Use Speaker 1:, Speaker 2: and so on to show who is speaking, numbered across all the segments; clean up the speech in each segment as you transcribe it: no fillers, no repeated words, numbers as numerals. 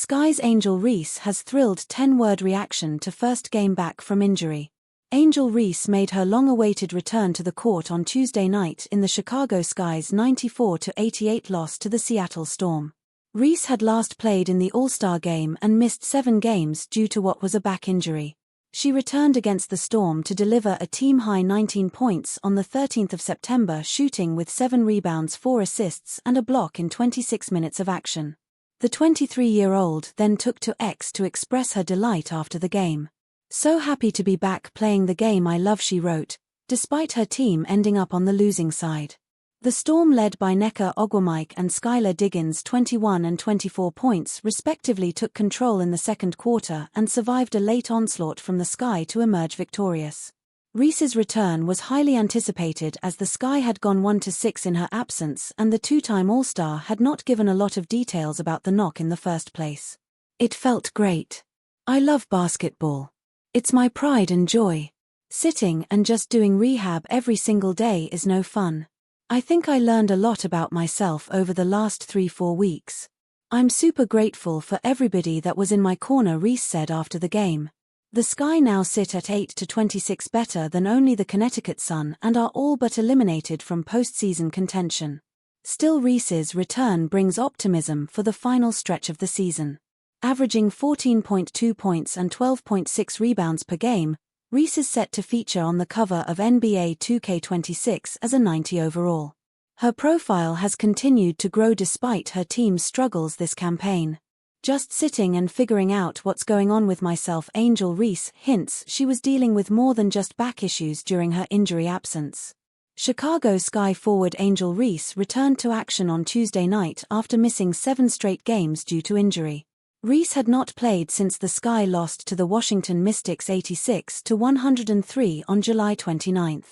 Speaker 1: Sky's Angel Reese has thrilled 10-word reaction to first game back from injury. Angel Reese made her long-awaited return to the court on Tuesday night in the Chicago Sky's 94-88 loss to the Seattle Storm. Reese had last played in the All-Star game and missed 7 games due to what was a back injury. She returned against the Storm to deliver a team-high 19 points on the 13th of September, shooting with 7 rebounds, 4 assists and a block in 26 minutes of action. The 23-year-old then took to X to express her delight after the game. "So happy to be back playing the game I love," she wrote, despite her team ending up on the losing side. The Storm, led by Nneka Ogwumike and Skylar Diggins, 21 and 24 points respectively, took control in the second quarter and survived a late onslaught from the Sky to emerge victorious. Reese's return was highly anticipated as the Sky had gone 1-6 in her absence and the two-time All-Star had not given a lot of details about the knock in the first place. "It felt great. I love basketball. It's my pride and joy. Sitting and just doing rehab every single day is no fun. I think I learned a lot about myself over the last 3-4 weeks. I'm super grateful for everybody that was in my corner," Reese said after the game. The Sky now sit at 8-26, better than only the Connecticut Sun, and are all but eliminated from postseason contention. Still, Reese's return brings optimism for the final stretch of the season. Averaging 14.2 points and 12.6 rebounds per game, Reese is set to feature on the cover of NBA 2K26 as a 90 overall. Her profile has continued to grow despite her team's struggles this campaign. "Just sitting and figuring out what's going on with myself," Angel Reese hints she was dealing with more than just back issues during her injury absence. Chicago Sky forward Angel Reese returned to action on Tuesday night after missing 7 straight games due to injury. Reese had not played since the Sky lost to the Washington Mystics 86-103 on July 29.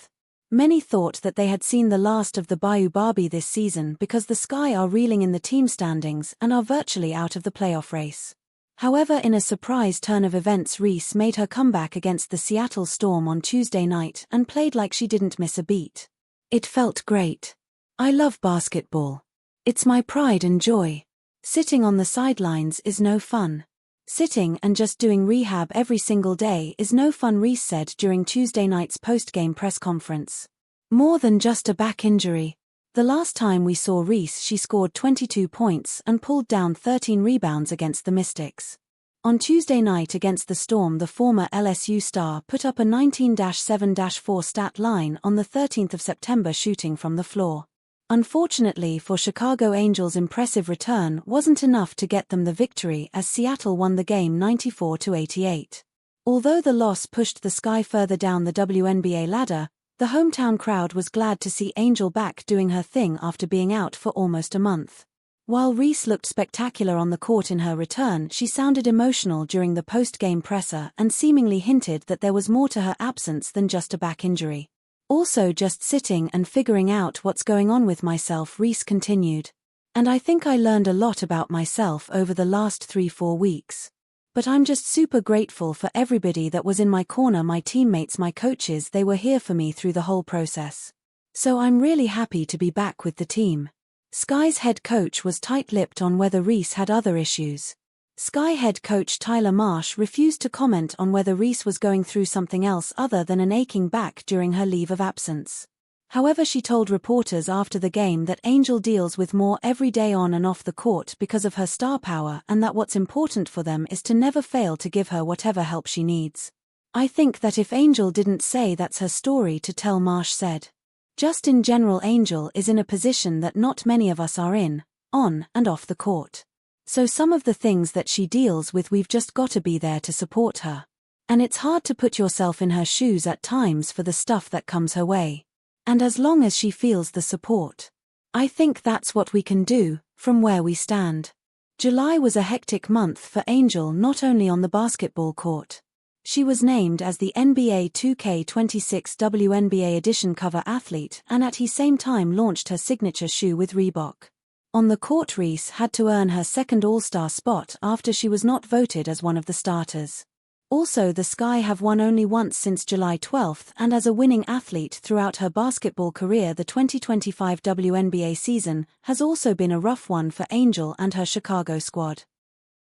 Speaker 1: Many thought that they had seen the last of the Bayou Barbie this season because the Sky are reeling in the team standings and are virtually out of the playoff race. However, in a surprise turn of events, Reese made her comeback against the Seattle Storm on Tuesday night and played like she didn't miss a beat. "It felt great. I love basketball. It's my pride and joy. Sitting on the sidelines is no fun. Sitting and just doing rehab every single day is no fun," Reese said during Tuesday night's post-game press conference. "More than just a back injury. The last time we saw Reese, she scored 22 points and pulled down 13 rebounds against the Mystics. On Tuesday night against the Storm, the former LSU star put up a 19-7-4 stat line on the 13th of September, shooting from the floor. Unfortunately for Chicago, Angels' impressive return wasn't enough to get them the victory as Seattle won the game 94-88. Although the loss pushed the Sky further down the WNBA ladder, the hometown crowd was glad to see Angel back doing her thing after being out for almost a month. While Reese looked spectacular on the court in her return, she sounded emotional during the post-game presser and seemingly hinted that there was more to her absence than just a back injury. "Also just sitting and figuring out what's going on with myself," Reese continued. "And I think I learned a lot about myself over the last 3-4 weeks. But I'm just super grateful for everybody that was in my corner, my teammates, my coaches. They were here for me through the whole process. So I'm really happy to be back with the team." Sky's head coach was tight-lipped on whether Reese had other issues. Sky head coach Tyler Marsh refused to comment on whether Reese was going through something else other than an aching back during her leave of absence. However, she told reporters after the game that Angel deals with more every day on and off the court because of her star power, and that what's important for them is to never fail to give her whatever help she needs. "I think that if Angel didn't say that's her story to tell," Marsh said. "Just in general, Angel is in a position that not many of us are in, on and off the court. So some of the things that she deals with, we've just got to be there to support her. And it's hard to put yourself in her shoes at times for the stuff that comes her way. And as long as she feels the support, I think that's what we can do, from where we stand." July was a hectic month for Angel, not only on the basketball court. She was named as the NBA 2K26 WNBA edition cover athlete and at the same time launched her signature shoe with Reebok. On the court, Reese had to earn her second All-Star spot after she was not voted as one of the starters. Also, the Sky have won only once since July 12, and as a winning athlete throughout her basketball career, the 2025 WNBA season has also been a rough one for Angel and her Chicago squad.